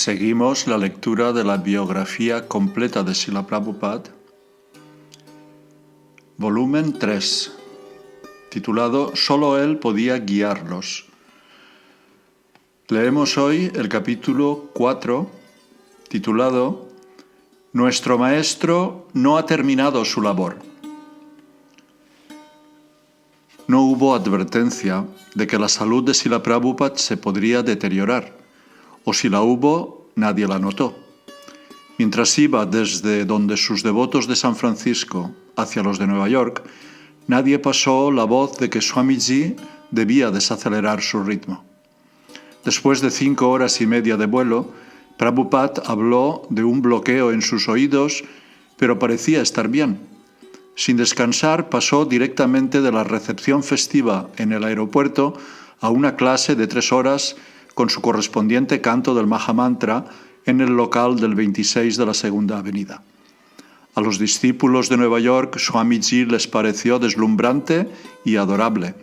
Seguimos la lectura de la biografía completa de Srila Prabhupada, volumen 3, titulado Solo él podía guiarlos. Leemos hoy el capítulo 4, titulado Nuestro maestro no ha terminado su labor. No hubo advertencia de que la salud de Srila Prabhupada se podría deteriorar, o si la hubo, nadie la notó. Mientras iba desde donde sus devotos de San Francisco hacia los de Nueva York, nadie pasó la voz de que Swamiji debía desacelerar su ritmo. Después de 5 horas y media de vuelo, Prabhupada habló de un bloqueo en sus oídos, pero parecía estar bien. Sin descansar, pasó directamente de la recepción festiva en el aeropuerto a una clase de 3 horas con su correspondiente canto del Mahamantra en el local del 26 de la Segunda Avenida. A los discípulos de Nueva York, Swamiji les pareció deslumbrante y adorable.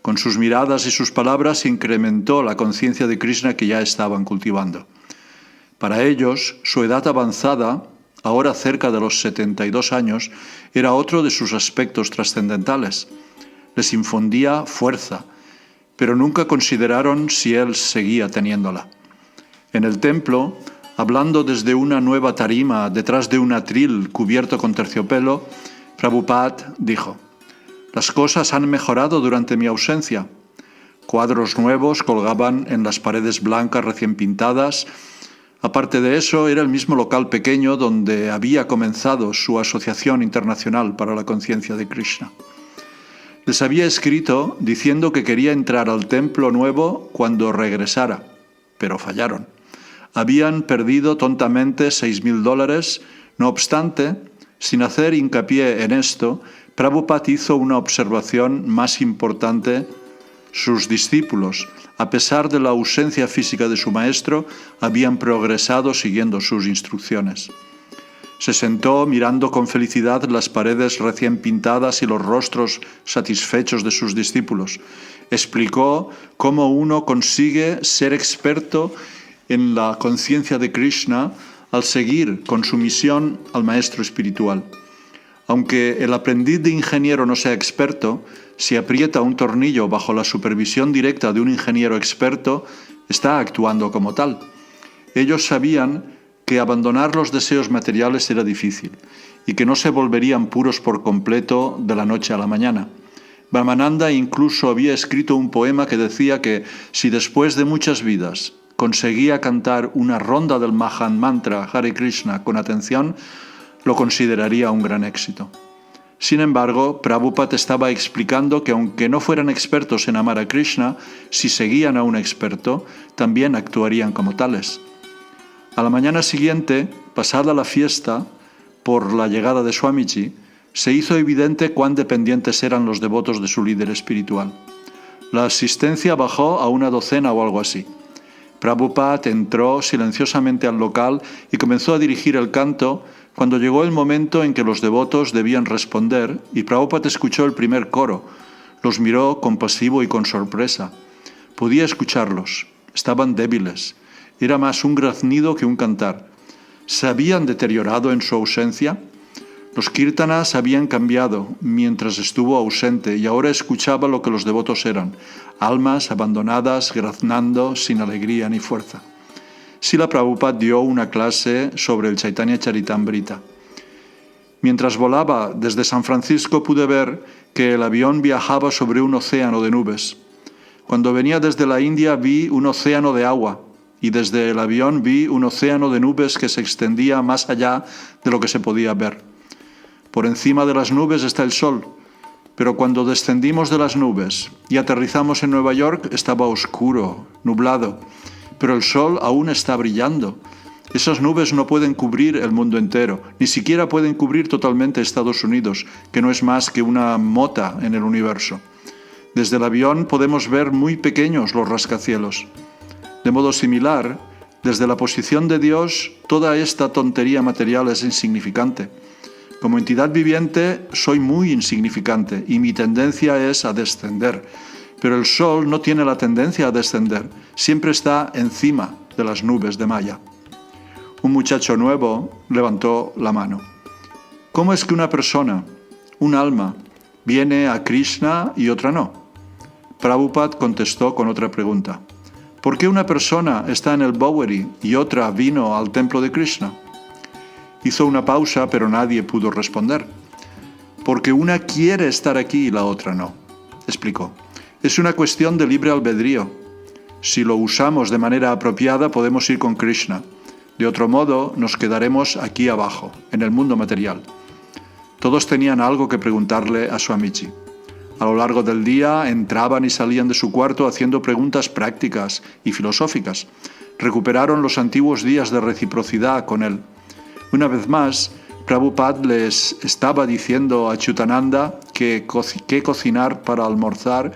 Con sus miradas y sus palabras incrementó la conciencia de Krishna que ya estaban cultivando. Para ellos, su edad avanzada, ahora cerca de los 72 años, era otro de sus aspectos trascendentales. Les infundía fuerza, pero nunca consideraron si él seguía teniéndola. En el templo, hablando desde una nueva tarima detrás de un atril cubierto con terciopelo, Prabhupada dijo: «Las cosas han mejorado durante mi ausencia». Cuadros nuevos colgaban en las paredes blancas recién pintadas. Aparte de eso, era el mismo local pequeño donde había comenzado su Asociación Internacional para la Conciencia de Krishna. Les había escrito diciendo que quería entrar al templo nuevo cuando regresara, pero fallaron. Habían perdido tontamente $6,000. No obstante, sin hacer hincapié en esto, Prabhupada hizo una observación más importante. Sus discípulos, a pesar de la ausencia física de su maestro, habían progresado siguiendo sus instrucciones. Se sentó mirando con felicidad las paredes recién pintadas y los rostros satisfechos de sus discípulos. Explicó cómo uno consigue ser experto en la conciencia de Krishna al seguir con su misión al maestro espiritual. Aunque el aprendiz de ingeniero no sea experto, si aprieta un tornillo bajo la supervisión directa de un ingeniero experto, está actuando como tal. Ellos sabían que abandonar los deseos materiales era difícil y que no se volverían puros por completo de la noche a la mañana. Brahmananda incluso había escrito un poema que decía que si después de muchas vidas conseguía cantar una ronda del Mahamantra Hare Krishna con atención, lo consideraría un gran éxito. Sin embargo, Prabhupada estaba explicando que aunque no fueran expertos en amar a Krishna, si seguían a un experto, también actuarían como tales. A la mañana siguiente, pasada la fiesta, por la llegada de Swamiji, se hizo evidente cuán dependientes eran los devotos de su líder espiritual. La asistencia bajó a una docena o algo así. Prabhupada entró silenciosamente al local y comenzó a dirigir el canto cuando llegó el momento en que los devotos debían responder y Prabhupada escuchó el primer coro. Los miró compasivo y con sorpresa. Podía escucharlos. Estaban débiles. Era más un graznido que un cantar. ¿Se habían deteriorado en su ausencia? Los kirtanas habían cambiado mientras estuvo ausente y ahora escuchaba lo que los devotos eran: almas abandonadas, graznando, sin alegría ni fuerza. Srila Prabhupada dio una clase sobre el Chaitanya Charitamrita. Mientras volaba desde San Francisco pude ver que el avión viajaba sobre un océano de nubes. Cuando venía desde la India vi un océano de agua y desde el avión vi un océano de nubes que se extendía más allá de lo que se podía ver. Por encima de las nubes está el sol, pero cuando descendimos de las nubes y aterrizamos en Nueva York estaba oscuro, nublado, pero el sol aún está brillando. Esas nubes no pueden cubrir el mundo entero, ni siquiera pueden cubrir totalmente Estados Unidos, que no es más que una mota en el universo. Desde el avión podemos ver muy pequeños los rascacielos. De modo similar, desde la posición de Dios, toda esta tontería material es insignificante. Como entidad viviente, soy muy insignificante y mi tendencia es a descender. Pero el sol no tiene la tendencia a descender, siempre está encima de las nubes de Maya. Un muchacho nuevo levantó la mano. ¿Cómo es que una persona, un alma, viene a Krishna y otra no? Prabhupada contestó con otra pregunta. ¿Por qué una persona está en el Bowery y otra vino al templo de Krishna? Hizo una pausa, pero nadie pudo responder. Porque una quiere estar aquí y la otra no, explicó. Es una cuestión de libre albedrío. Si lo usamos de manera apropiada, podemos ir con Krishna. De otro modo, nos quedaremos aquí abajo, en el mundo material. Todos tenían algo que preguntarle a Swamiji. A lo largo del día entraban y salían de su cuarto haciendo preguntas prácticas y filosóficas. Recuperaron los antiguos días de reciprocidad con él. Una vez más, Prabhupada les estaba diciendo a Achyutananda qué cocinar para almorzar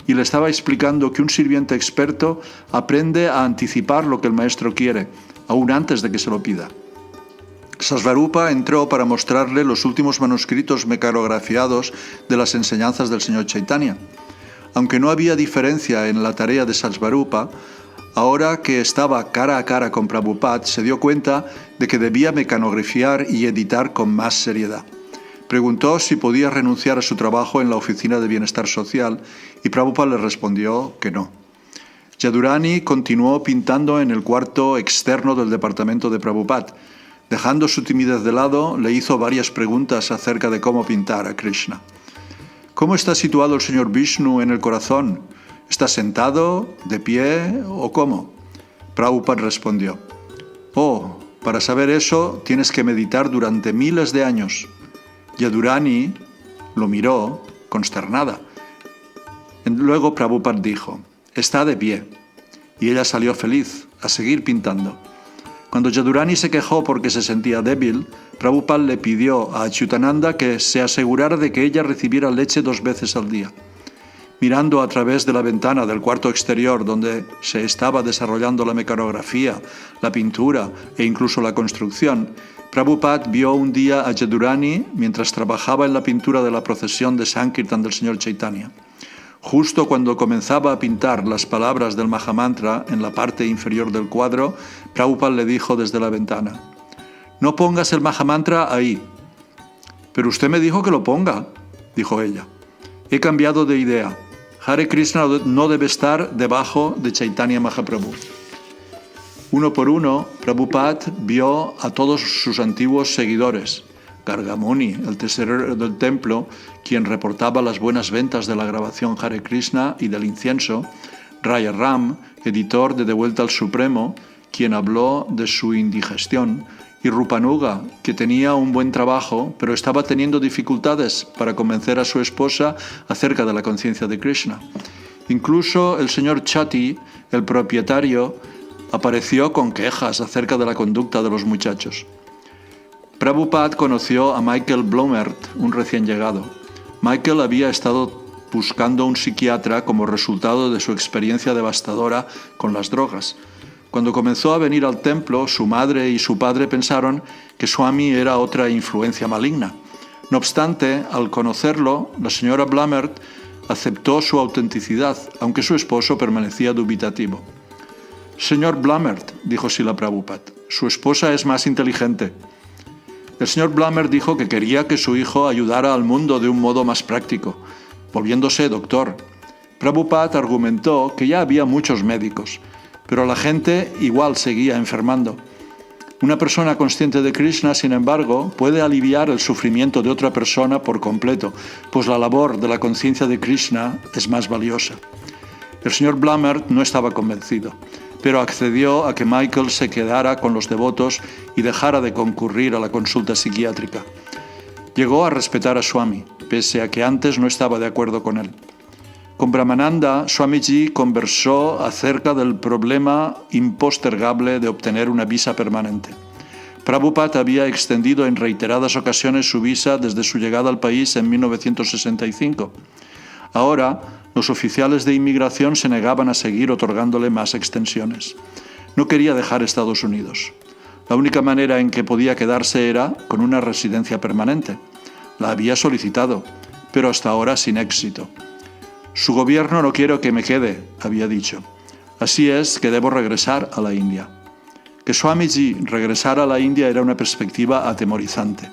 y le estaba explicando que un sirviente experto aprende a anticipar lo que el maestro quiere, aún antes de que se lo pida. Sasvarupa entró para mostrarle los últimos manuscritos mecanografiados de las enseñanzas del señor Chaitanya. Aunque no había diferencia en la tarea de Sasvarupa, ahora que estaba cara a cara con Prabhupada, se dio cuenta de que debía mecanografiar y editar con más seriedad. Preguntó si podía renunciar a su trabajo en la Oficina de Bienestar Social y Prabhupada le respondió que no. Yadurani continuó pintando en el cuarto externo del departamento de Prabhupada. Dejando su timidez de lado, le hizo varias preguntas acerca de cómo pintar a Krishna. ¿Cómo está situado el señor Vishnu en el corazón? ¿Está sentado, de pie o cómo? Prabhupada respondió, para saber eso tienes que meditar durante miles de años. Yadurani lo miró, consternada. Luego Prabhupada dijo, está de pie. Y ella salió feliz, a seguir pintando. Cuando Yadurani se quejó porque se sentía débil, Prabhupada le pidió a Achyutananda que se asegurara de que ella recibiera leche 2 veces al día. Mirando a través de la ventana del cuarto exterior donde se estaba desarrollando la mecanografía, la pintura e incluso la construcción, Prabhupada vio un día a Yadurani mientras trabajaba en la pintura de la procesión de Sankirtan del señor Chaitanya. Justo cuando comenzaba a pintar las palabras del Mahamantra en la parte inferior del cuadro, Prabhupada le dijo desde la ventana, «No pongas el Mahamantra ahí». «Pero usted me dijo que lo ponga», dijo ella. «He cambiado de idea. Hare Krishna no debe estar debajo de Chaitanya Mahaprabhu». Uno por uno, Prabhupada vio a todos sus antiguos seguidores. Gargamuni, el tesorero del templo, quien reportaba las buenas ventas de la grabación Hare Krishna y del incienso, Raya Ram, editor de Vuelta al Supremo, quien habló de su indigestión, y Rupanuga, que tenía un buen trabajo, pero estaba teniendo dificultades para convencer a su esposa acerca de la conciencia de Krishna. Incluso el señor Chatti, el propietario, apareció con quejas acerca de la conducta de los muchachos. Prabhupada conoció a Michael Blomert, un recién llegado. Michael había estado buscando un psiquiatra como resultado de su experiencia devastadora con las drogas. Cuando comenzó a venir al templo, su madre y su padre pensaron que Swami era otra influencia maligna. No obstante, al conocerlo, la señora Blomert aceptó su autenticidad, aunque su esposo permanecía dubitativo. «Señor Blomert», dijo Srila Prabhupada, «su esposa es más inteligente». El señor Blomert dijo que quería que su hijo ayudara al mundo de un modo más práctico, volviéndose doctor. Prabhupada argumentó que ya había muchos médicos, pero la gente igual seguía enfermando. Una persona consciente de Krishna, sin embargo, puede aliviar el sufrimiento de otra persona por completo, pues la labor de la conciencia de Krishna es más valiosa. El señor Blomert no estaba convencido, pero accedió a que Michael se quedara con los devotos y dejara de concurrir a la consulta psiquiátrica. Llegó a respetar a Swami, pese a que antes no estaba de acuerdo con él. Con Brahmananda, Swamiji conversó acerca del problema impostergable de obtener una visa permanente. Prabhupada había extendido en reiteradas ocasiones su visa desde su llegada al país en 1965. Ahora, los oficiales de inmigración se negaban a seguir otorgándole más extensiones. No quería dejar Estados Unidos. La única manera en que podía quedarse era con una residencia permanente. La había solicitado, pero hasta ahora sin éxito. «Su gobierno no quiere que me quede», había dicho. «Así es que debo regresar a la India». Que Swamiji regresara a la India era una perspectiva atemorizante.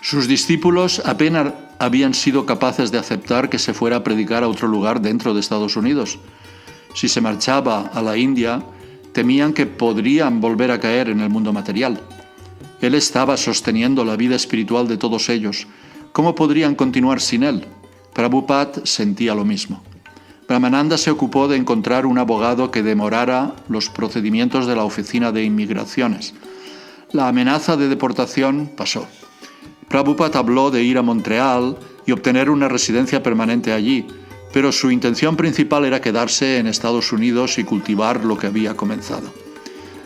Sus discípulos apenas habían sido capaces de aceptar que se fuera a predicar a otro lugar dentro de Estados Unidos. Si se marchaba a la India, temían que podrían volver a caer en el mundo material. Él estaba sosteniendo la vida espiritual de todos ellos. ¿Cómo podrían continuar sin él? Prabhupada sentía lo mismo. Brahmananda se ocupó de encontrar un abogado que demorara los procedimientos de la oficina de inmigraciones. La amenaza de deportación pasó. Prabhupada habló de ir a Montreal y obtener una residencia permanente allí, pero su intención principal era quedarse en Estados Unidos y cultivar lo que había comenzado.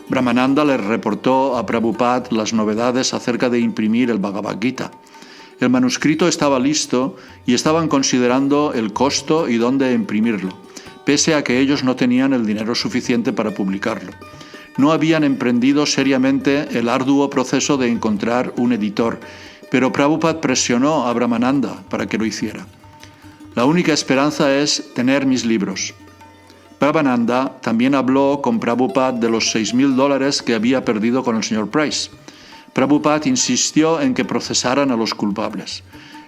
Brahmananda le reportó a Prabhupada las novedades acerca de imprimir el Bhagavad Gita. El manuscrito estaba listo y estaban considerando el costo y dónde imprimirlo, pese a que ellos no tenían el dinero suficiente para publicarlo. No habían emprendido seriamente el arduo proceso de encontrar un editor, pero Prabhupada presionó a Brahmananda para que lo hiciera. La única esperanza es tener mis libros. Brahmananda también habló con Prabhupada de los $6,000 que había perdido con el señor Price. Prabhupada insistió en que procesaran a los culpables.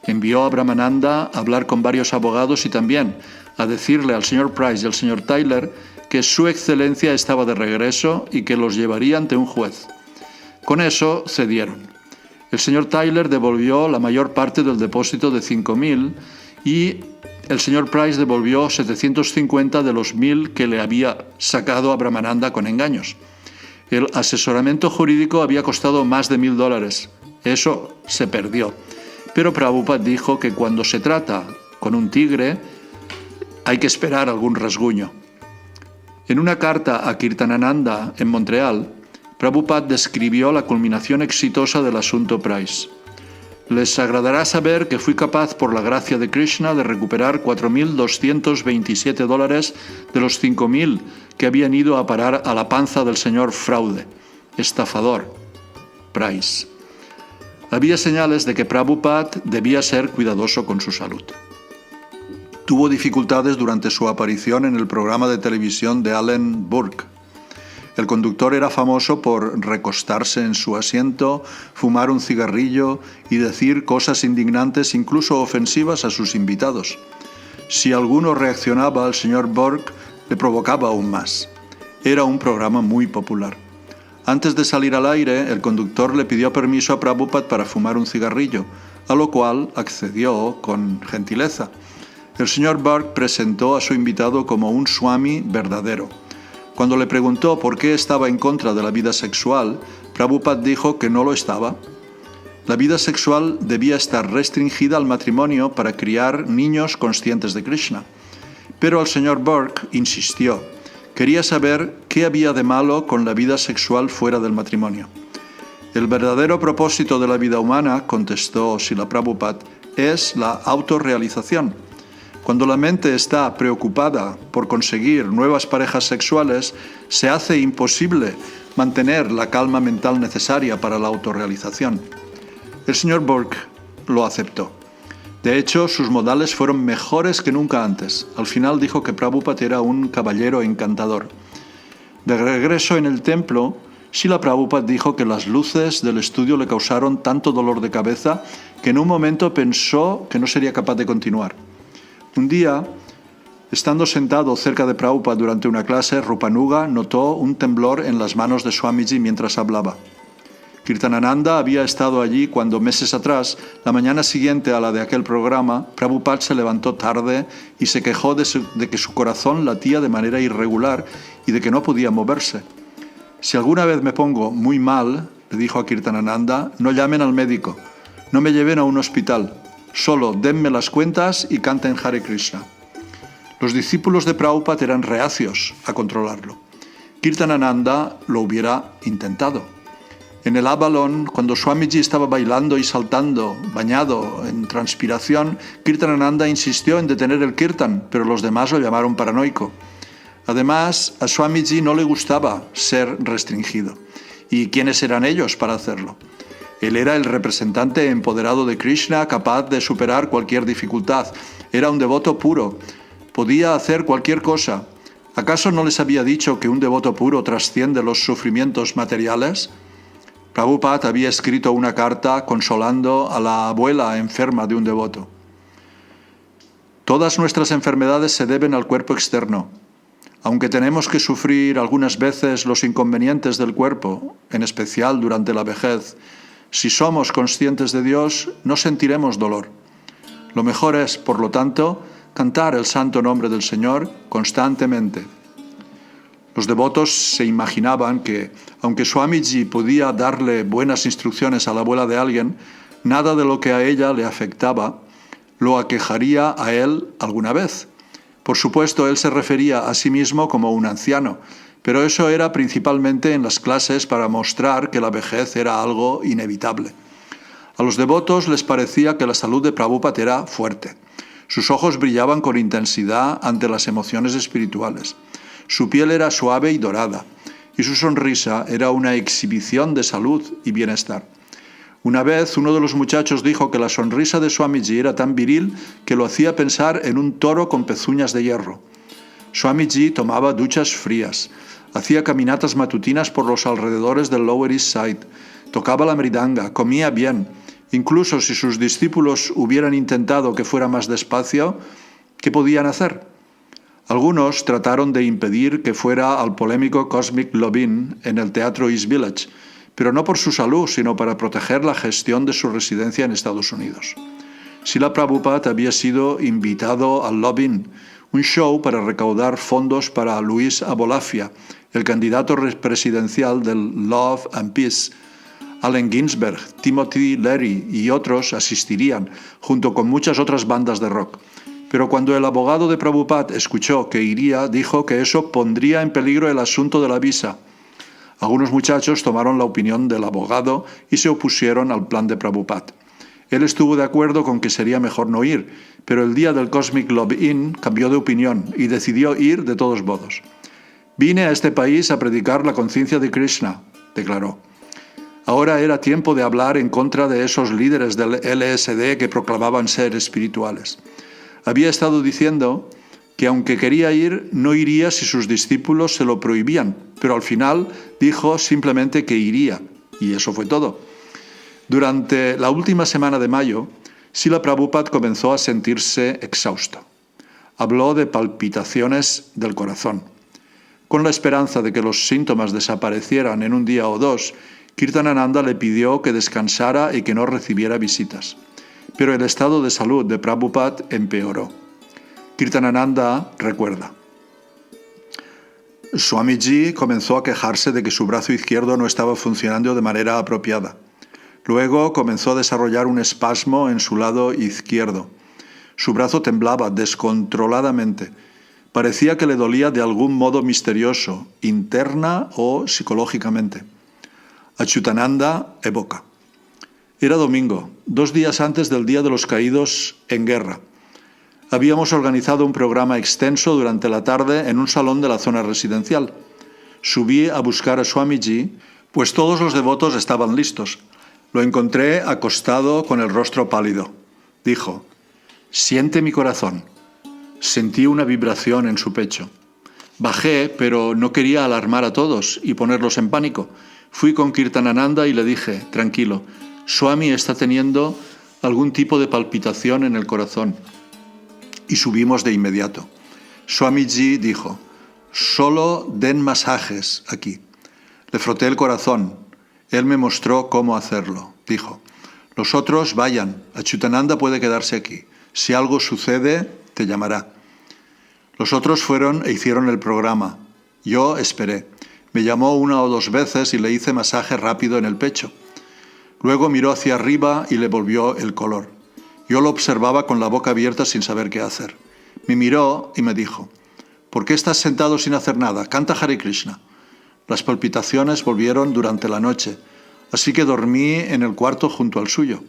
Envió a Brahmananda a hablar con varios abogados y también a decirle al señor Price y al señor Tyler que su excelencia estaba de regreso y que los llevaría ante un juez. Con eso cedieron. El señor Tyler devolvió la mayor parte del depósito de $5,000 y el señor Price devolvió 750 de los 1,000 que le había sacado a Brahmananda con engaños. El asesoramiento jurídico había costado más de $1,000. Eso se perdió. Pero Prabhupada dijo que cuando se trata con un tigre hay que esperar algún rasguño. En una carta a Kirtanananda en Montreal, Prabhupada describió la culminación exitosa del asunto Price. Les agradará saber que fui capaz, por la gracia de Krishna, de recuperar $4,227 de los 5,000 que habían ido a parar a la panza del señor fraude, estafador, Price. Había señales de que Prabhupada debía ser cuidadoso con su salud. Tuvo dificultades durante su aparición en el programa de televisión de Alan Burke. El conductor era famoso por recostarse en su asiento, fumar un cigarrillo y decir cosas indignantes, incluso ofensivas, a sus invitados. Si alguno reaccionaba, el señor Burke le provocaba aún más. Era un programa muy popular. Antes de salir al aire, el conductor le pidió permiso a Prabhupada para fumar un cigarrillo, a lo cual accedió con gentileza. El señor Burke presentó a su invitado como un swami verdadero. Cuando le preguntó por qué estaba en contra de la vida sexual, Prabhupada dijo que no lo estaba. La vida sexual debía estar restringida al matrimonio para criar niños conscientes de Krishna. Pero el señor Burke insistió. Quería saber qué había de malo con la vida sexual fuera del matrimonio. El verdadero propósito de la vida humana, contestó Srila Prabhupada, es la autorrealización. Cuando la mente está preocupada por conseguir nuevas parejas sexuales, se hace imposible mantener la calma mental necesaria para la autorrealización. El señor Burke lo aceptó. De hecho, sus modales fueron mejores que nunca antes. Al final dijo que Prabhupada era un caballero encantador. De regreso en el templo, Srila Prabhupada dijo que las luces del estudio le causaron tanto dolor de cabeza que en un momento pensó que no sería capaz de continuar. Un día, estando sentado cerca de Prabhupada durante una clase, Rupanuga notó un temblor en las manos de Swamiji mientras hablaba. Kirtanananda había estado allí cuando, meses atrás, la mañana siguiente a la de aquel programa, Prabhupada se levantó tarde y se quejó de que su corazón latía de manera irregular y de que no podía moverse. Si alguna vez me pongo muy mal, le dijo a Kirtanananda, no llamen al médico, no me lleven a un hospital. Solo denme las cuentas y canten Hare Krishna. Los discípulos de Prabhupada eran reacios a controlarlo. Kirtanananda lo hubiera intentado. En el Avalon, cuando Swamiji estaba bailando y saltando, bañado en transpiración, Kirtanananda insistió en detener el kirtan, pero los demás lo llamaron paranoico. Además, a Swamiji no le gustaba ser restringido. ¿Y quiénes eran ellos para hacerlo? Él era el representante empoderado de Krishna, capaz de superar cualquier dificultad. Era un devoto puro. Podía hacer cualquier cosa. ¿Acaso no les había dicho que un devoto puro trasciende los sufrimientos materiales? Prabhupada había escrito una carta consolando a la abuela enferma de un devoto. Todas nuestras enfermedades se deben al cuerpo externo. Aunque tenemos que sufrir algunas veces los inconvenientes del cuerpo, en especial durante la vejez, si somos conscientes de Dios, no sentiremos dolor. Lo mejor es, por lo tanto, cantar el santo nombre del Señor constantemente. Los devotos se imaginaban que, aunque Swamiji podía darle buenas instrucciones a la abuela de alguien, nada de lo que a ella le afectaba lo aquejaría a él alguna vez. Por supuesto, él se refería a sí mismo como un anciano, pero eso era principalmente en las clases para mostrar que la vejez era algo inevitable. A los devotos les parecía que la salud de Prabhupada era fuerte. Sus ojos brillaban con intensidad ante las emociones espirituales. Su piel era suave y dorada, y su sonrisa era una exhibición de salud y bienestar. Una vez, uno de los muchachos dijo que la sonrisa de Swamiji era tan viril que lo hacía pensar en un toro con pezuñas de hierro. Swamiji tomaba duchas frías, hacía caminatas matutinas por los alrededores del Lower East Side, tocaba la mridanga, comía bien. Incluso si sus discípulos hubieran intentado que fuera más despacio, ¿qué podían hacer? Algunos trataron de impedir que fuera al polémico Cosmic Love-In en el Teatro East Village, pero no por su salud, sino para proteger la gestión de su residencia en Estados Unidos. Srila Prabhupada había sido invitado al Love-In, un show para recaudar fondos para Luis Abolafia, el candidato presidencial del Love and Peace. Allen Ginsberg, Timothy Leary y otros asistirían, junto con muchas otras bandas de rock. Pero cuando el abogado de Prabhupada escuchó que iría, dijo que eso pondría en peligro el asunto de la visa. Algunos muchachos tomaron la opinión del abogado y se opusieron al plan de Prabhupada. Él estuvo de acuerdo con que sería mejor no ir, pero el día del Cosmic Love-In cambió de opinión y decidió ir de todos modos. «Vine a este país a predicar la conciencia de Krishna», declaró. Ahora era tiempo de hablar en contra de esos líderes del LSD que proclamaban ser espirituales. Había estado diciendo que aunque quería ir, no iría si sus discípulos se lo prohibían, pero al final dijo simplemente que iría, y eso fue todo. Durante la última semana de mayo, Srila Prabhupada comenzó a sentirse exhausto. Habló de palpitaciones del corazón. Con la esperanza de que los síntomas desaparecieran en un día o dos, Kirtanananda le pidió que descansara y que no recibiera visitas. Pero el estado de salud de Prabhupada empeoró. Kirtanananda recuerda. Swamiji comenzó a quejarse de que su brazo izquierdo no estaba funcionando de manera apropiada. Luego comenzó a desarrollar un espasmo en su lado izquierdo. Su brazo temblaba descontroladamente. Parecía que le dolía de algún modo misterioso, interna o psicológicamente. Achyutananda evoca. Era domingo, 2 días antes del Día de los Caídos en Guerra. Habíamos organizado un programa extenso durante la tarde en un salón de la zona residencial. Subí a buscar a Swamiji, pues todos los devotos estaban listos. Lo encontré acostado con el rostro pálido. Dijo, «Siente mi corazón». Sentí una vibración en su pecho. Bajé, pero no quería alarmar a todos y ponerlos en pánico. Fui con Kirtanananda y le dije, tranquilo, Swami está teniendo algún tipo de palpitación en el corazón. Y subimos de inmediato. Swamiji dijo, solo den masajes aquí. Le froté el corazón. Él me mostró cómo hacerlo. Dijo, los otros vayan, Achyutananda puede quedarse aquí. Si algo sucede, te llamará. Los otros fueron e hicieron el programa. Yo esperé. Me llamó 1 o 2 veces y le hice masaje rápido en el pecho. Luego miró hacia arriba y le volvió el color. Yo lo observaba con la boca abierta sin saber qué hacer. Me miró y me dijo, ¿por qué estás sentado sin hacer nada? Canta Hare Krishna. Las palpitaciones volvieron durante la noche, así que dormí en el cuarto junto al suyo.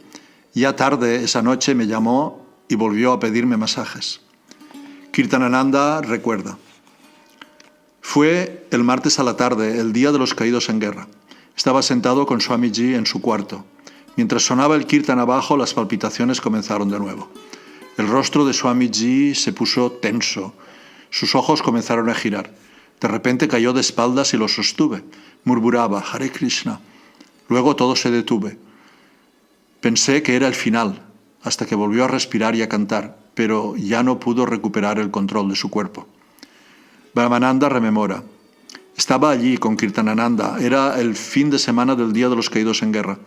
Ya tarde esa noche me llamó y volvió a pedirme masajes. Kirtanananda recuerda. Fue el martes a la tarde, el día de los caídos en guerra. Estaba sentado con Swamiji en su cuarto. Mientras sonaba el kirtan abajo, las palpitaciones comenzaron de nuevo. El rostro de Swamiji se puso tenso. Sus ojos comenzaron a girar. De repente cayó de espaldas y lo sostuve. Murmuraba, Hare Krishna. Luego todo se detuvo. Pensé que era el final, hasta que volvió a respirar y a cantar, pero ya no pudo recuperar el control de su cuerpo. Brahmananda rememora. Estaba allí con Kirtanananda. Era el fin de semana del Día de los Caídos en Guerra.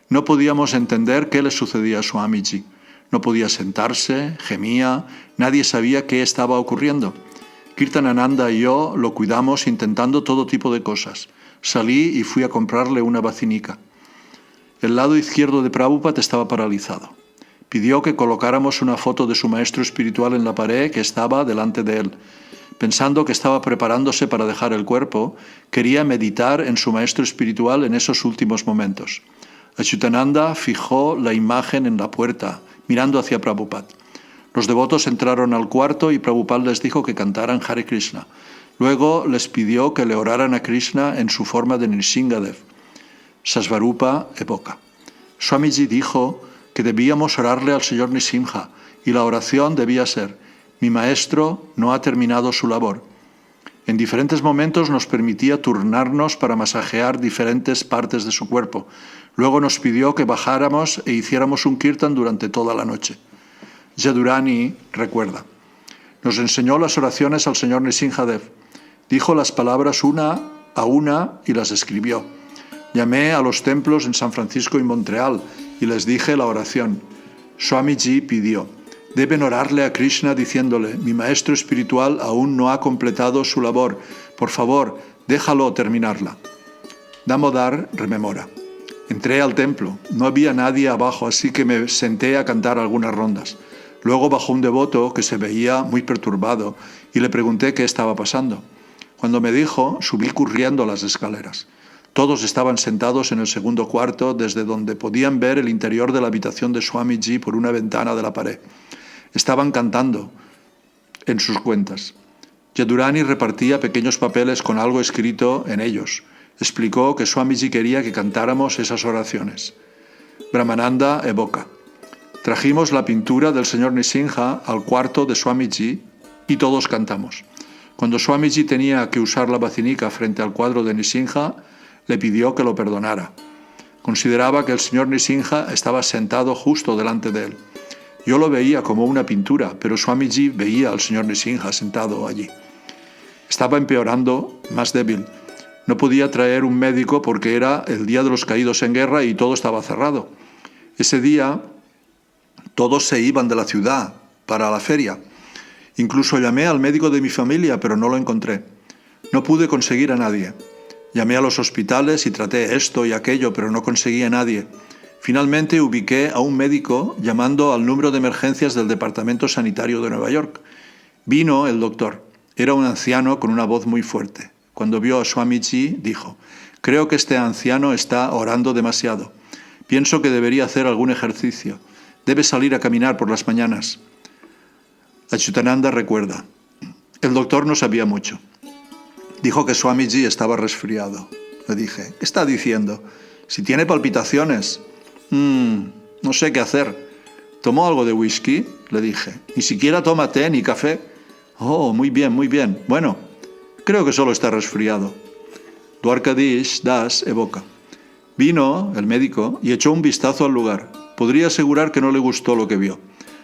No podíamos entender qué le sucedía a Swamiji. No podía sentarse, gemía, nadie sabía qué estaba ocurriendo. Kirtanananda y yo lo cuidamos intentando todo tipo de cosas. Salí y fui a comprarle una vacinica. El lado izquierdo de Prabhupada estaba paralizado. Pidió que colocáramos una foto de su maestro espiritual en la pared que estaba delante de él. Pensando que estaba preparándose para dejar el cuerpo, quería meditar en su maestro espiritual en esos últimos momentos. Achyutananda fijó la imagen en la puerta, mirando hacia Prabhupada. Los devotos entraron al cuarto y Prabhupada les dijo que cantaran Hare Krishna. Luego les pidió que le oraran a Krishna en su forma de Nrsingadev. Sasvarupa evoca. Swamiji dijo que debíamos orarle al señor Nrsimha y la oración debía ser: mi maestro no ha terminado su labor. En diferentes momentos nos permitía turnarnos para masajear diferentes partes de su cuerpo. Luego nos pidió que bajáramos e hiciéramos un kirtan durante toda la noche. Jadurani recuerda. Nos enseñó las oraciones al señor Nrsimhadev. Dijo las palabras una a una y las escribió. Llamé a los templos en San Francisco y Montreal y les dije la oración. Swamiji pidió. Deben orarle a Krishna diciéndole, mi maestro espiritual aún no ha completado su labor. Por favor, déjalo terminarla. Damodar rememora. Entré al templo. No había nadie abajo, así que me senté a cantar algunas rondas. Luego bajó un devoto que se veía muy perturbado y le pregunté qué estaba pasando. Cuando me dijo, subí corriendo las escaleras. Todos estaban sentados en el segundo cuarto, desde donde podían ver el interior de la habitación de Swamiji por una ventana de la pared. Estaban cantando en sus cuentas. Jadurani repartía pequeños papeles con algo escrito en ellos. Explicó que Swamiji quería que cantáramos esas oraciones. Brahmananda evoca. Trajimos la pintura del señor Nrsimha al cuarto de Swamiji y todos cantamos. Cuando Swamiji tenía que usar la vacinica frente al cuadro de Nrsimha, le pidió que lo perdonara. Consideraba que el señor Nrsimha estaba sentado justo delante de él. Yo lo veía como una pintura, pero Swamiji veía al señor Nrsimha sentado allí. Estaba empeorando, más débil. No podía traer un médico porque era el Día de los Caídos en Guerra y todo estaba cerrado. Ese día todos se iban de la ciudad para la feria. Incluso llamé al médico de mi familia, pero no lo encontré. No pude conseguir a nadie. Llamé a los hospitales y traté esto y aquello, pero no conseguí a nadie. Finalmente ubiqué a un médico llamando al número de emergencias del Departamento Sanitario de Nueva York. Vino el doctor. Era un anciano con una voz muy fuerte. Cuando vio a Swamiji, dijo, creo que este anciano está orando demasiado. Pienso que debería hacer algún ejercicio. Debe salir a caminar por las mañanas. Achyutananda recuerda. El doctor no sabía mucho. Dijo que Swamiji estaba resfriado. Le dije, ¿qué está diciendo? Si tiene palpitaciones. No sé qué hacer. ¿Tomó algo de whisky? Le dije. Ni siquiera toma té ni café. Oh, muy bien, muy bien. Bueno, creo que solo está resfriado. Dwarkadish Das evoca. Vino el médico y echó un vistazo al lugar. Podría asegurar que no le gustó lo que vio.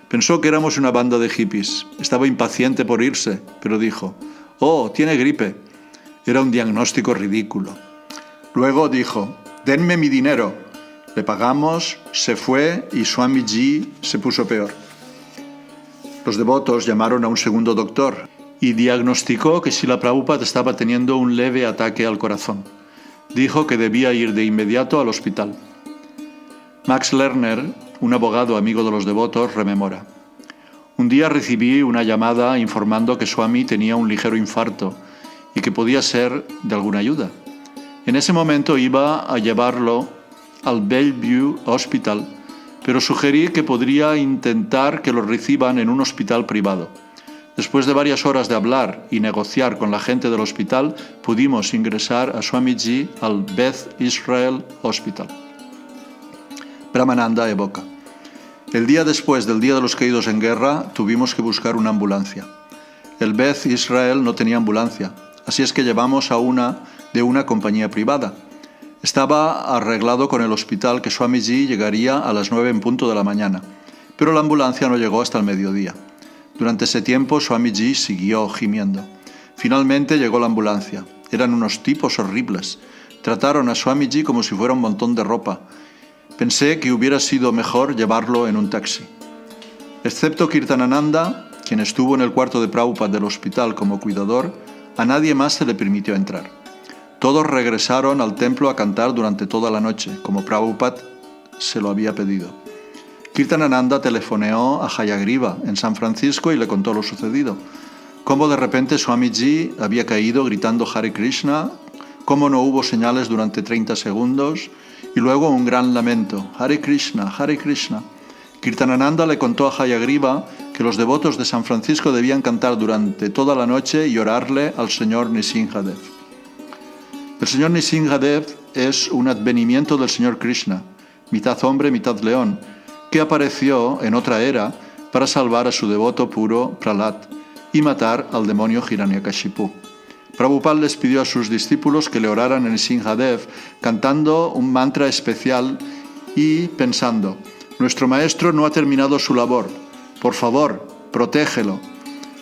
Pensó que éramos una banda de hippies. Estaba impaciente por irse, pero dijo, oh, tiene gripe. Era un diagnóstico ridículo. Luego dijo, denme mi dinero. Le pagamos, se fue y Swamiji se puso peor. Los devotos llamaron a un segundo doctor y diagnosticó que Srila Prabhupada estaba teniendo un leve ataque al corazón. Dijo que debía ir de inmediato al hospital. Max Lerner, un abogado amigo de los devotos, rememora. Un día recibí una llamada informando que Swami tenía un ligero infarto y que podía ser de alguna ayuda. En ese momento iba a llevarlo al Bellevue Hospital, pero sugerí que podría intentar que lo reciban en un hospital privado. Después de varias horas de hablar y negociar con la gente del hospital, pudimos ingresar a Swamiji al Beth Israel Hospital. Brahmananda evoca. El día después del Día de los Caídos en Guerra, tuvimos que buscar una ambulancia. El Beth Israel no tenía ambulancia, así es que llevamos a una de una compañía privada. Estaba arreglado con el hospital que Swamiji llegaría a las 9 en punto de la mañana, pero la ambulancia no llegó hasta el mediodía. Durante ese tiempo Swamiji siguió gimiendo. Finalmente llegó la ambulancia. Eran unos tipos horribles. Trataron a Swamiji como si fuera un montón de ropa. Pensé que hubiera sido mejor llevarlo en un taxi. Excepto Kirtanananda, quien estuvo en el cuarto de Prabhupada del hospital como cuidador, a nadie más se le permitió entrar. Todos regresaron al templo a cantar durante toda la noche, como Prabhupada se lo había pedido. Kirtanananda telefoneó a Hayagriva en San Francisco y le contó lo sucedido. Cómo de repente Swamiji había caído gritando Hare Krishna, cómo no hubo señales durante 30 segundos y luego un gran lamento, Hare Krishna, Hare Krishna. Kirtanananda le contó a Hayagriva que los devotos de San Francisco debían cantar durante toda la noche y orarle al señor Nrsimhadev. El señor Nrsimhadev es un advenimiento del señor Krishna, mitad hombre, mitad león, que apareció en otra era para salvar a su devoto puro Prahlad y matar al demonio Hiranyakashipu. Prabhupada les pidió a sus discípulos que le oraran a Nrsimhadev cantando un mantra especial y pensando: nuestro maestro no ha terminado su labor, por favor, protégelo.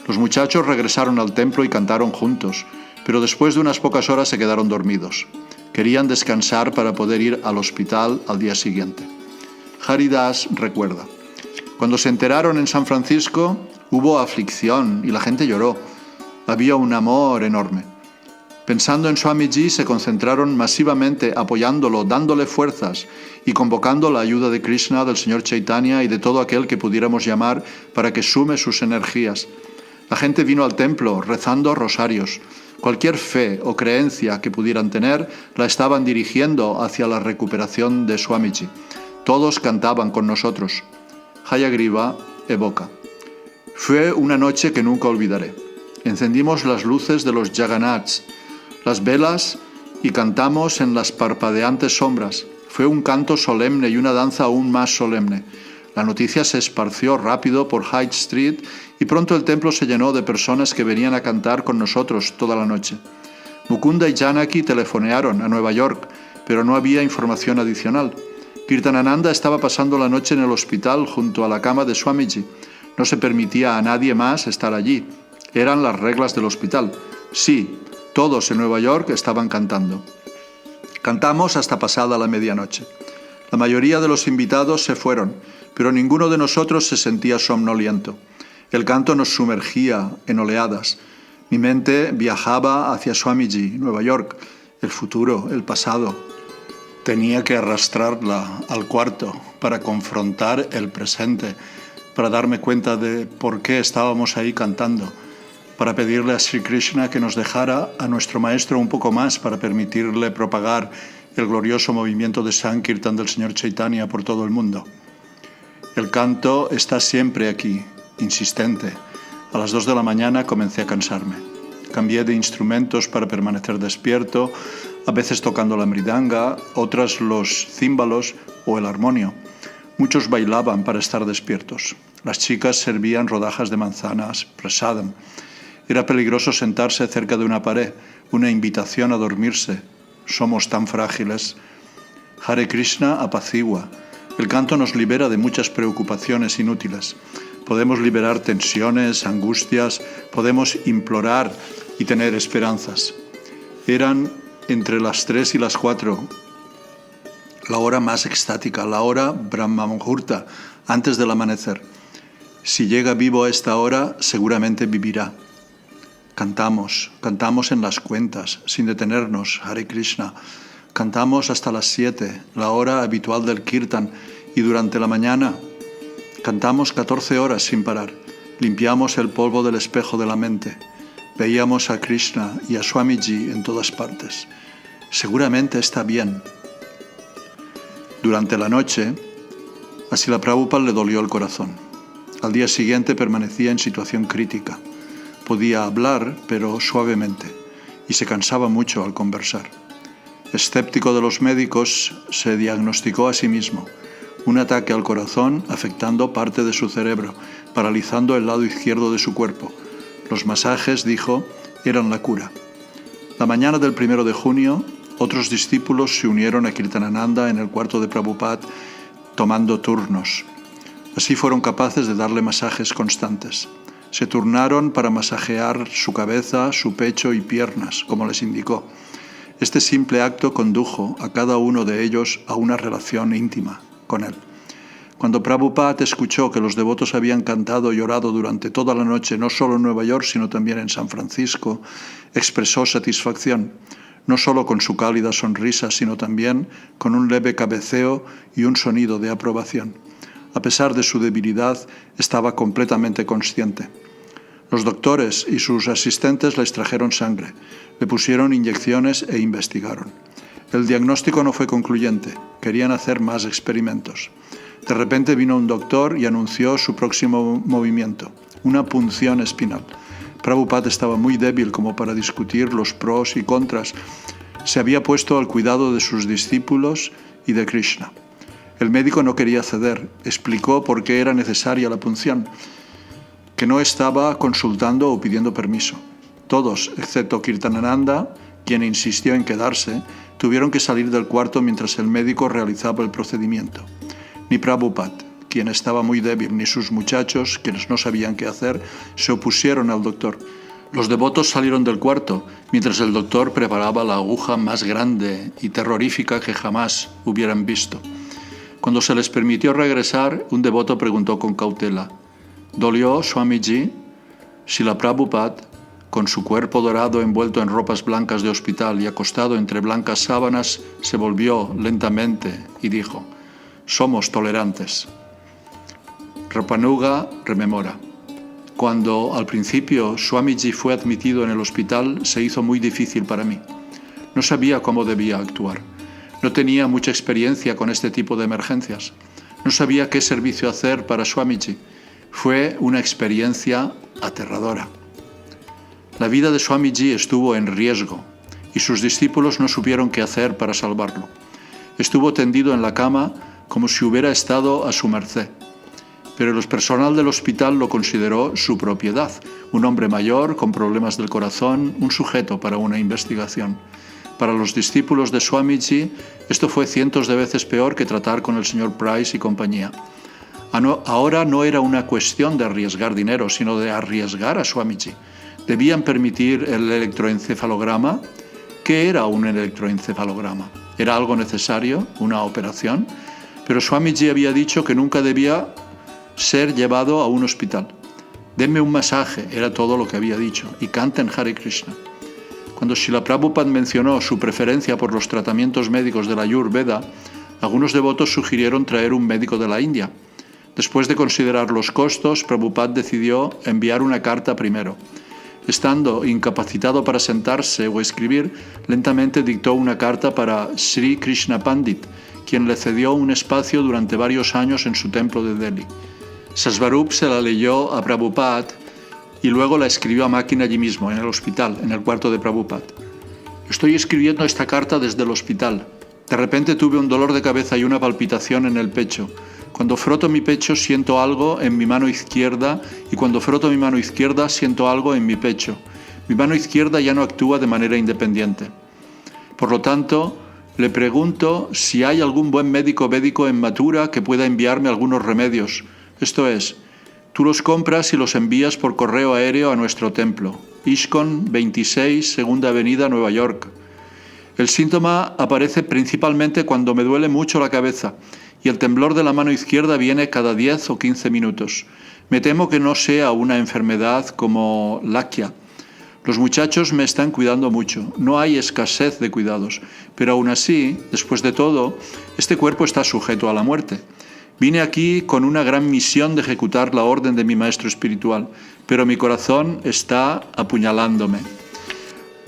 Los muchachos regresaron al templo y cantaron juntos, pero después de unas pocas horas se quedaron dormidos. Querían descansar para poder ir al hospital al día siguiente. Haridas recuerda: cuando se enteraron en San Francisco, hubo aflicción y la gente lloró. Había un amor enorme. Pensando en Swamiji, se concentraron masivamente apoyándolo, dándole fuerzas y convocando la ayuda de Krishna, del señor Chaitanya y de todo aquel que pudiéramos llamar para que sume sus energías. La gente vino al templo rezando rosarios. Cualquier fe o creencia que pudieran tener la estaban dirigiendo hacia la recuperación de Swamiji. Todos cantaban con nosotros. Hayagriva evoca: fue una noche que nunca olvidaré. Encendimos las luces de los Jagannaths, las velas, y cantamos en las parpadeantes sombras. Fue un canto solemne y una danza aún más solemne. La noticia se esparció rápido por High Street y pronto el templo se llenó de personas que venían a cantar con nosotros toda la noche. Mukunda y Janaki telefonearon a Nueva York, pero no había información adicional. Kirtanananda estaba pasando la noche en el hospital junto a la cama de Swamiji. No se permitía a nadie más estar allí. Eran las reglas del hospital. Sí, todos en Nueva York estaban cantando. Cantamos hasta pasada la medianoche. La mayoría de los invitados se fueron, pero ninguno de nosotros se sentía somnoliento. El canto nos sumergía en oleadas. Mi mente viajaba hacia Swamiji, Nueva York, el futuro, el pasado. Tenía que arrastrarla al cuarto para confrontar el presente, para darme cuenta de por qué estábamos ahí cantando, para pedirle a Sri Krishna que nos dejara a nuestro maestro un poco más para permitirle propagar el glorioso movimiento de Sankirtan del señor Chaitanya por todo el mundo. El canto está siempre aquí, insistente. A las 2 de la mañana comencé a cansarme. Cambié de instrumentos para permanecer despierto, a veces tocando la mridanga, otras los címbalos o el armonio. Muchos bailaban para estar despiertos. Las chicas servían rodajas de manzanas, prasadam. Era peligroso sentarse cerca de una pared, una invitación a dormirse. Somos tan frágiles. Hare Krishna apacigua. El canto nos libera de muchas preocupaciones inútiles. Podemos liberar tensiones, angustias, podemos implorar y tener esperanzas. Eran entre las 3 y las 4, la hora más extática, la hora Brahma Muhurta, antes del amanecer. Si llega vivo a esta hora, seguramente vivirá. Cantamos en las cuentas, sin detenernos, Hare Krishna. Cantamos hasta las 7, la hora habitual del Kirtan, y durante la mañana cantamos 14 horas sin parar. Limpiamos el polvo del espejo de la mente. Veíamos a Krishna y a Swamiji en todas partes. Seguramente está bien. Durante la noche, a Srila Prabhupada le dolió el corazón. Al día siguiente permanecía en situación crítica. Podía hablar, pero suavemente, y se cansaba mucho al conversar. Escéptico de los médicos, se diagnosticó a sí mismo un ataque al corazón afectando parte de su cerebro, paralizando el lado izquierdo de su cuerpo. Los masajes, dijo, eran la cura. La mañana del 1 de junio, otros discípulos se unieron a Kirtanananda en el cuarto de Prabhupada tomando turnos. Así fueron capaces de darle masajes constantes. Se turnaron para masajear su cabeza, su pecho y piernas, como les indicó. Este simple acto condujo a cada uno de ellos a una relación íntima con él. Cuando Prabhupada escuchó que los devotos habían cantado y orado durante toda la noche, no solo en Nueva York, sino también en San Francisco, expresó satisfacción, no solo con su cálida sonrisa, sino también con un leve cabeceo y un sonido de aprobación. A pesar de su debilidad, estaba completamente consciente. Los doctores y sus asistentes le extrajeron sangre, le pusieron inyecciones e investigaron. El diagnóstico no fue concluyente, querían hacer más experimentos. De repente vino un doctor y anunció su próximo movimiento, una punción espinal. Prabhupada estaba muy débil como para discutir los pros y contras. Se había puesto al cuidado de sus discípulos y de Krishna. El médico no quería ceder, explicó por qué era necesaria la punción, que no estaba consultando o pidiendo permiso. Todos, excepto Kirtanananda, quien insistió en quedarse, tuvieron que salir del cuarto mientras el médico realizaba el procedimiento. Ni Prabhupada, quien estaba muy débil, ni sus muchachos, quienes no sabían qué hacer, se opusieron al doctor. Los devotos salieron del cuarto, mientras el doctor preparaba la aguja más grande y terrorífica que jamás hubieran visto. Cuando se les permitió regresar, un devoto preguntó con cautela: ¿Dolió, Swamiji? Srila Prabhupada, con su cuerpo dorado envuelto en ropas blancas de hospital y acostado entre blancas sábanas, se volvió lentamente y dijo: somos tolerantes. Rapanuga rememora: cuando al principio Swamiji fue admitido en el hospital, se hizo muy difícil para mí. No sabía cómo debía actuar. No tenía mucha experiencia con este tipo de emergencias. No sabía qué servicio hacer para Swamiji. Fue una experiencia aterradora. La vida de Swamiji estuvo en riesgo y sus discípulos no supieron qué hacer para salvarlo. Estuvo tendido en la cama como si hubiera estado a su merced. Pero el personal del hospital lo consideró su propiedad, un hombre mayor con problemas del corazón, un sujeto para una investigación. Para los discípulos de Swamiji, esto fue cientos de veces peor que tratar con el señor Price y compañía. Ahora no era una cuestión de arriesgar dinero, sino de arriesgar a Swamiji. ¿Debían permitir el electroencefalograma? ¿Qué era un electroencefalograma? ¿Era algo necesario? ¿Una operación? Pero Swamiji había dicho que nunca debía ser llevado a un hospital. Denme un masaje, era todo lo que había dicho, y canten Hare Krishna. Cuando Srila Prabhupada mencionó su preferencia por los tratamientos médicos de la Ayurveda, algunos devotos sugirieron traer un médico de la India. Después de considerar los costos, Prabhupada decidió enviar una carta primero. Estando incapacitado para sentarse o escribir, lentamente dictó una carta para Sri Krishna Pandit, quien le cedió un espacio durante varios años en su templo de Delhi. Sasvarup se la leyó a Prabhupada y luego la escribió a máquina allí mismo, en el hospital, en el cuarto de Prabhupada. Estoy escribiendo esta carta desde el hospital. De repente tuve un dolor de cabeza y una palpitación en el pecho. Cuando froto mi pecho siento algo en mi mano izquierda y cuando froto mi mano izquierda siento algo en mi pecho. Mi mano izquierda ya no actúa de manera independiente. Por lo tanto, le pregunto si hay algún buen médico védico en Mathura que pueda enviarme algunos remedios. Esto es, tú los compras y los envías por correo aéreo a nuestro templo. ISKCON 26, Segunda Avenida, Nueva York. El síntoma aparece principalmente cuando me duele mucho la cabeza y el temblor de la mano izquierda viene cada 10 o 15 minutos. Me temo que no sea una enfermedad como Lakya. Los muchachos me están cuidando mucho. No hay escasez de cuidados. Pero aún así, después de todo, este cuerpo está sujeto a la muerte. Vine aquí con una gran misión de ejecutar la orden de mi maestro espiritual, pero mi corazón está apuñalándome.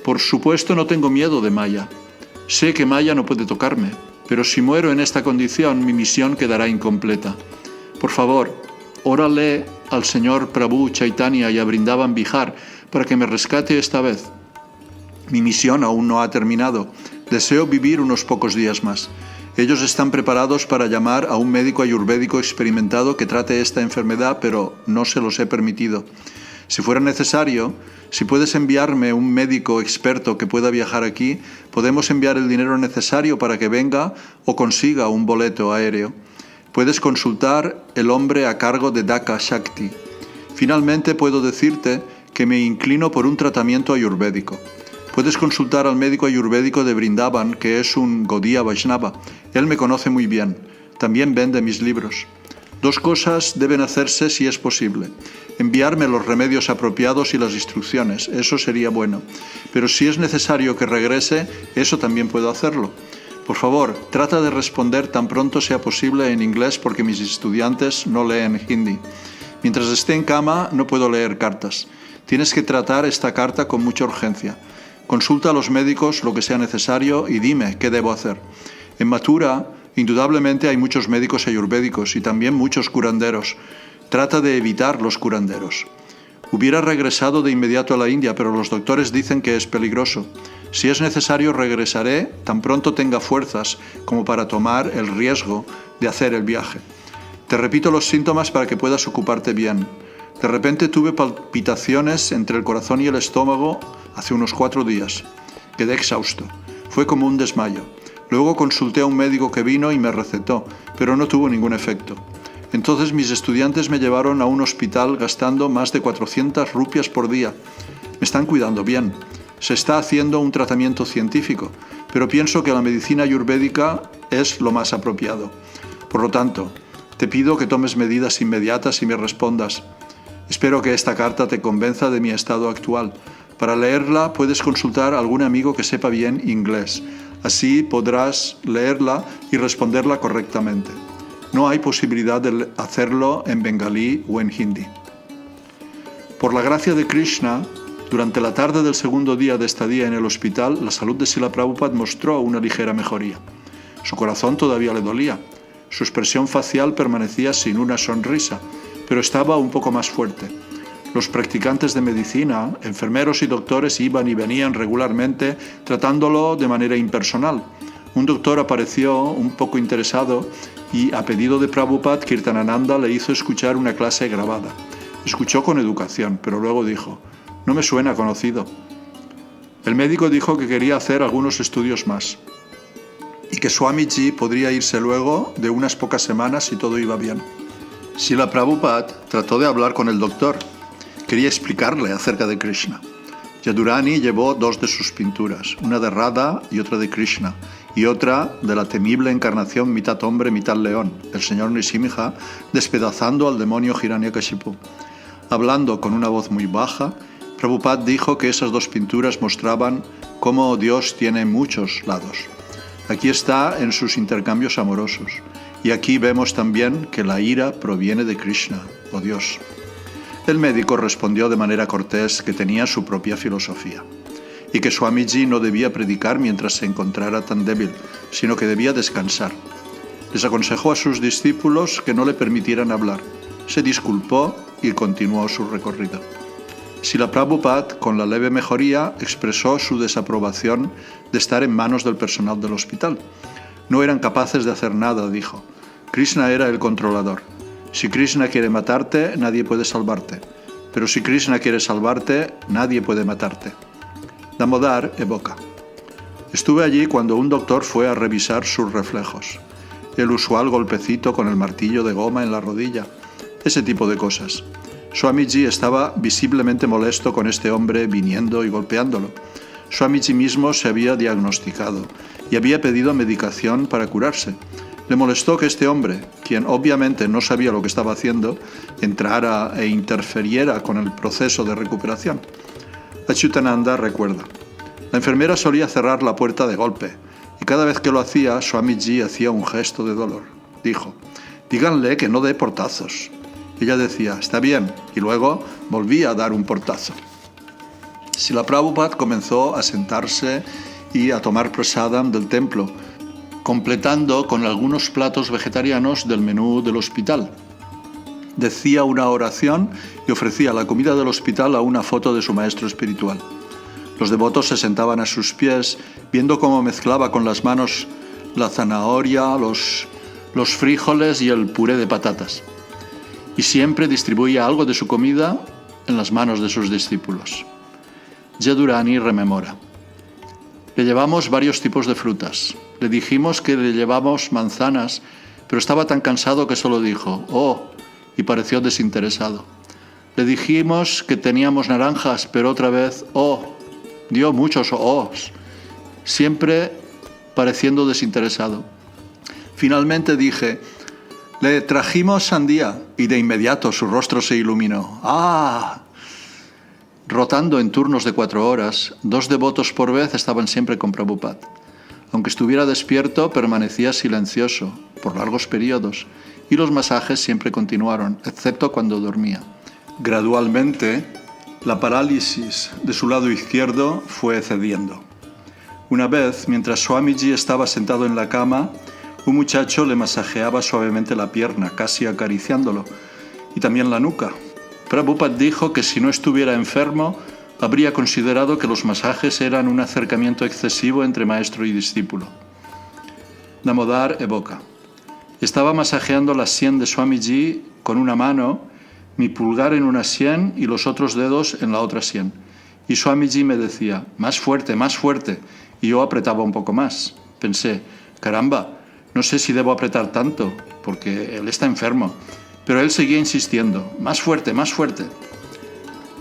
Por supuesto no tengo miedo de Maya. Sé que Maya no puede tocarme, pero si muero en esta condición, mi misión quedará incompleta. Por favor, órale al señor Prabhu Chaitanya y a Vrindavan Vihar para que me rescate esta vez. Mi misión aún no ha terminado. Deseo vivir unos pocos días más. Ellos están preparados para llamar a un médico ayurvédico experimentado que trate esta enfermedad, pero no se los he permitido. Si fuera necesario, si puedes enviarme un médico experto que pueda viajar aquí, podemos enviar el dinero necesario para que venga o consiga un boleto aéreo. Puedes consultar el hombre a cargo de Dhaka Shakti. Finalmente puedo decirte que me inclino por un tratamiento ayurvédico. Puedes consultar al médico ayurvédico de Vrindavan, que es un Gaudiya Vaishnava. Él me conoce muy bien. También vende mis libros. 2 cosas deben hacerse si es posible. Enviarme los remedios apropiados y las instrucciones. Eso sería bueno. Pero si es necesario que regrese, eso también puedo hacerlo. Por favor, trata de responder tan pronto sea posible en inglés porque mis estudiantes no leen hindi. Mientras esté en cama, no puedo leer cartas. Tienes que tratar esta carta con mucha urgencia. Consulta a los médicos lo que sea necesario y dime qué debo hacer. En Mathura, indudablemente hay muchos médicos ayurvédicos y también muchos curanderos. Trata de evitar los curanderos. Hubiera regresado de inmediato a la India, pero los doctores dicen que es peligroso. Si es necesario, regresaré tan pronto tenga fuerzas como para tomar el riesgo de hacer el viaje. Te repito los síntomas para que puedas ocuparte bien. De repente tuve palpitaciones entre el corazón y el estómago hace unos 4 días. Quedé exhausto. Fue como un desmayo. Luego consulté a un médico que vino y me recetó, pero no tuvo ningún efecto. Entonces mis estudiantes me llevaron a un hospital gastando más de 400 rupias por día. Me están cuidando bien. Se está haciendo un tratamiento científico, pero pienso que la medicina ayurvédica es lo más apropiado. Por lo tanto, te pido que tomes medidas inmediatas y me respondas. Espero que esta carta te convenza de mi estado actual. Para leerla puedes consultar a algún amigo que sepa bien inglés. Así podrás leerla y responderla correctamente. No hay posibilidad de hacerlo en bengalí o en hindi. Por la gracia de Krishna, durante la tarde del segundo día de estadía en el hospital, la salud de Srila Prabhupada mostró una ligera mejoría. Su corazón todavía le dolía. Su expresión facial permanecía sin una sonrisa, pero estaba un poco más fuerte. Los practicantes de medicina, enfermeros y doctores iban y venían regularmente tratándolo de manera impersonal. Un doctor apareció un poco interesado y, a pedido de Prabhupada, Kirtanananda le hizo escuchar una clase grabada. Escuchó con educación, pero luego dijo: «No me suena conocido». El médico dijo que quería hacer algunos estudios más y que Swamiji podría irse luego de unas pocas semanas si todo iba bien. Srila Prabhupada trató de hablar con el doctor. Quería explicarle acerca de Krishna. Yadurani llevó 2 de sus pinturas, una de Radha y otra de Krishna, y otra de la temible encarnación mitad hombre, mitad león, el señor Nisimha, despedazando al demonio Hiranyakashipu. Hablando con una voz muy baja, Prabhupada dijo que esas 2 pinturas mostraban cómo Dios tiene muchos lados. Aquí está en sus intercambios amorosos. Y aquí vemos también que la ira proviene de Krishna, o Dios. El médico respondió de manera cortés que tenía su propia filosofía y que Swamiji no debía predicar mientras se encontrara tan débil, sino que debía descansar. Les aconsejó a sus discípulos que no le permitieran hablar. Se disculpó y continuó su recorrido. Srila Prabhupada, con la leve mejoría, expresó su desaprobación de estar en manos del personal del hospital. No eran capaces de hacer nada, dijo. Krishna era el controlador. Si Krishna quiere matarte, nadie puede salvarte. Pero si Krishna quiere salvarte, nadie puede matarte. Damodar evoca: estuve allí cuando un doctor fue a revisar sus reflejos. El usual golpecito con el martillo de goma en la rodilla. Ese tipo de cosas. Swamiji estaba visiblemente molesto con este hombre viniendo y golpeándolo. Swamiji mismo se había diagnosticado y había pedido medicación para curarse. Le molestó que este hombre, quien obviamente no sabía lo que estaba haciendo, entrara e interfiriera con el proceso de recuperación. Achyutananda recuerda: la enfermera solía cerrar la puerta de golpe, y cada vez que lo hacía, Swamiji hacía un gesto de dolor. Dijo: díganle que no dé portazos. Ella decía: está bien, y luego volvía a dar un portazo. Srila Prabhupada comenzó a sentarse y a tomar prasadam del templo, completando con algunos platos vegetarianos del menú del hospital. Decía una oración y ofrecía la comida del hospital a una foto de su maestro espiritual. Los devotos se sentaban a sus pies, viendo cómo mezclaba con las manos la zanahoria, los frijoles y el puré de patatas. Y siempre distribuía algo de su comida en las manos de sus discípulos. Yedurani rememora: le llevamos varios tipos de frutas. Le dijimos que le llevamos manzanas, pero estaba tan cansado que solo dijo «oh» y pareció desinteresado. Le dijimos que teníamos naranjas, pero otra vez «oh», dio muchos «ohs», siempre pareciendo desinteresado. Finalmente dije: le trajimos sandía, y de inmediato su rostro se iluminó. ¡Ah! Rotando en turnos de 4 horas, 2 devotos por vez estaban siempre con Prabhupada. Aunque estuviera despierto, permanecía silencioso por largos periodos, y los masajes siempre continuaron, excepto cuando dormía. Gradualmente, la parálisis de su lado izquierdo fue cediendo. Una vez, mientras Swamiji estaba sentado en la cama, un muchacho le masajeaba suavemente la pierna, casi acariciándolo, y también la nuca. Prabhupada dijo que si no estuviera enfermo, habría considerado que los masajes eran un acercamiento excesivo entre maestro y discípulo. Damodar evoca: estaba masajeando la sien de Swamiji con una mano, mi pulgar en una sien y los otros dedos en la otra sien. Y Swamiji me decía: más fuerte, y yo apretaba un poco más. Pensé: caramba, no sé si debo apretar tanto, porque él está enfermo. Pero él seguía insistiendo: más fuerte.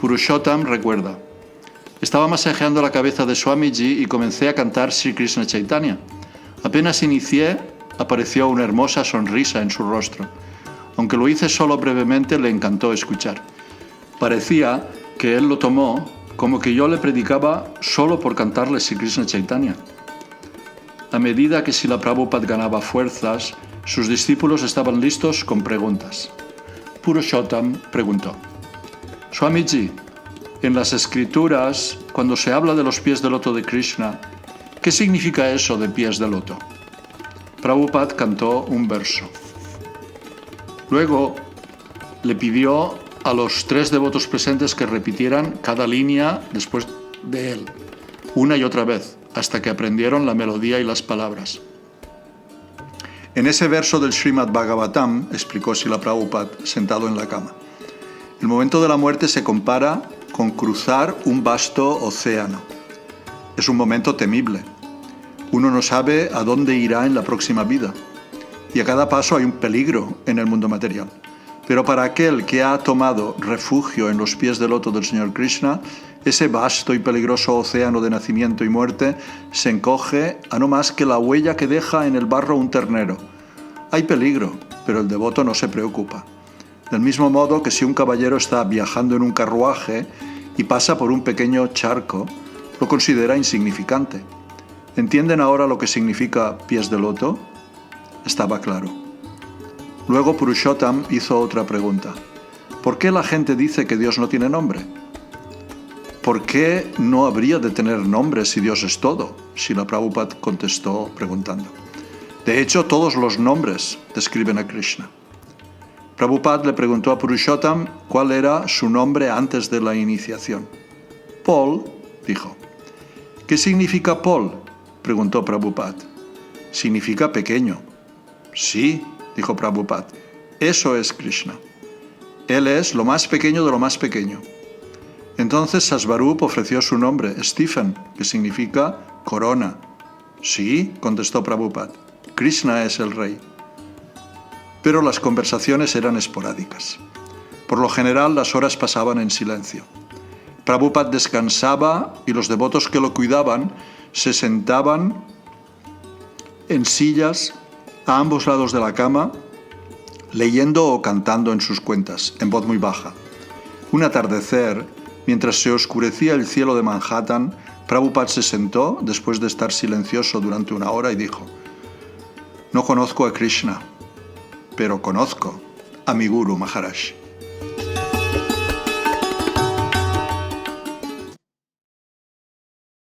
Purushottam recuerda: estaba masajeando la cabeza de Swamiji y comencé a cantar Sri Krishna Chaitanya. Apenas inicié, apareció una hermosa sonrisa en su rostro. Aunque lo hice solo brevemente, le encantó escuchar. Parecía que él lo tomó como que yo le predicaba solo por cantarle Sri Krishna Chaitanya. A medida que Srila Prabhupada ganaba fuerzas, sus discípulos estaban listos con preguntas. Purushottam preguntó: Swamiji, en las escrituras, cuando se habla de los pies de loto de Krishna, ¿qué significa eso de pies de loto? Prabhupada cantó un verso. Luego le pidió a los 3 devotos presentes que repitieran cada línea después de él, una y otra vez, hasta que aprendieron la melodía y las palabras. En ese verso del Srimad Bhagavatam, explicó Srila Prabhupada, sentado en la cama, el momento de la muerte se compara con cruzar un vasto océano. Es un momento temible. Uno no sabe a dónde irá en la próxima vida, y a cada paso hay un peligro en el mundo material. Pero para aquel que ha tomado refugio en los pies del loto del Señor Krishna, ese vasto y peligroso océano de nacimiento y muerte se encoge a no más que la huella que deja en el barro un ternero. Hay peligro, pero el devoto no se preocupa. Del mismo modo que si un caballero está viajando en un carruaje y pasa por un pequeño charco, lo considera insignificante. ¿Entienden ahora lo que significa pies de loto? Estaba claro. Luego Purushottam hizo otra pregunta. ¿Por qué la gente dice que Dios no tiene nombre? ¿Por qué no habría de tener nombre si Dios es todo? Srila Prabhupada contestó preguntando. De hecho, todos los nombres describen a Krishna. Prabhupada le preguntó a Purushottam cuál era su nombre antes de la iniciación. Paul, dijo. ¿Qué significa Paul? Preguntó Prabhupada. Significa pequeño. Sí, dijo Prabhupada. Eso es Krishna. Él es lo más pequeño de lo más pequeño. Entonces Sasvarup ofreció su nombre, Stephen, que significa corona. Sí, contestó Prabhupada. Krishna es el rey. Pero las conversaciones eran esporádicas. Por lo general, las horas pasaban en silencio. Prabhupada descansaba y los devotos que lo cuidaban se sentaban en sillas a ambos lados de la cama, leyendo o cantando en sus cuentas, en voz muy baja. Un atardecer, mientras se oscurecía el cielo de Manhattan, Prabhupada se sentó después de estar silencioso durante 1 hora y dijo: no conozco a Krishna, pero conozco a mi Guru Maharaj.